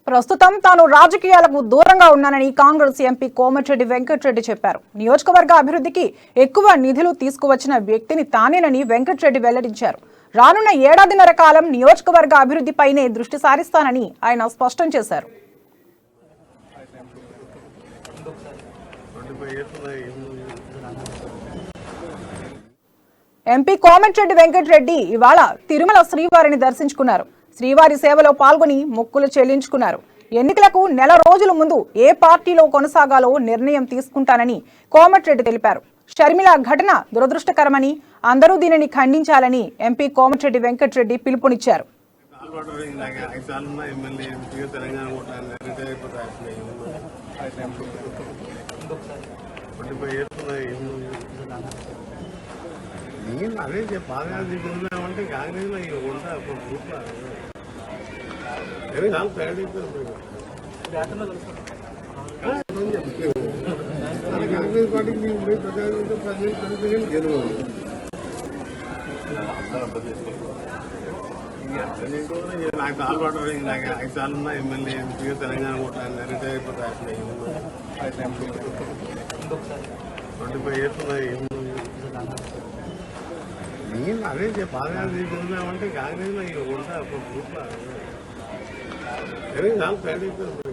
ప్రస్తుతం తాను రాజకీయాలకు దూరంగా ఉన్నానని కాంగ్రెస్ ఎంపీ కోమటిరెడ్డి వెంకటరెడ్డి చెప్పారు. నియోజకవర్గ అభివృద్ధికి ఎక్కువ నిధులు తీసుకువచ్చిన వ్యక్తిని తానేనని వెంకటరెడ్డి వెల్లడించారు. రానున్న ఏడాదిన్నర కాలం నియోజకవర్గ అభివృద్ధిపైనే దృష్టి సారిస్తానని ఆయన స్పష్టం చేశారు. ఎంపీ కోమటిరెడ్డి వెంకటరెడ్డి ఇవాళ తిరుమల శ్రీవారిని దర్శించుకున్నారు. శ్రీవారి సేవలో పాల్గొని మొక్కులు చెల్లించుకున్నారు. ఎన్నికలకు నెల రోజుల ముందు ఏ పార్టీలో కొనసాగాలో నిర్ణయం తీసుకుంటానని కోమటిరెడ్డి తెలిపారు. షర్మిల ఘటన దురదృష్టకరమని, అందరూ దీనిని ఖండించాలని ఎంపీ కోమటిరెడ్డి వెంకటరెడ్డి పిలుపునిచ్చారు. అదే పాదయాత్ర తిరుగుతున్నామంటే కాంగ్రెస్ కాంగ్రెస్ పార్టీకి మేము పోయి ప్రజలు గెలవాలి. నాకు తాల్పాటు నాకు 5 సార్లు ఉన్న ఎమ్మెల్యే ఎంపీగా తెలంగాణ కొట్టాను రిటైర్ అయిపోతాయి. 25 years ఉన్నాయి. నేను అదే పాదయాత్ర తిరుగుతున్నామంటే కాంగ్రెస్ లో ఉంటా గ్రూప్ లో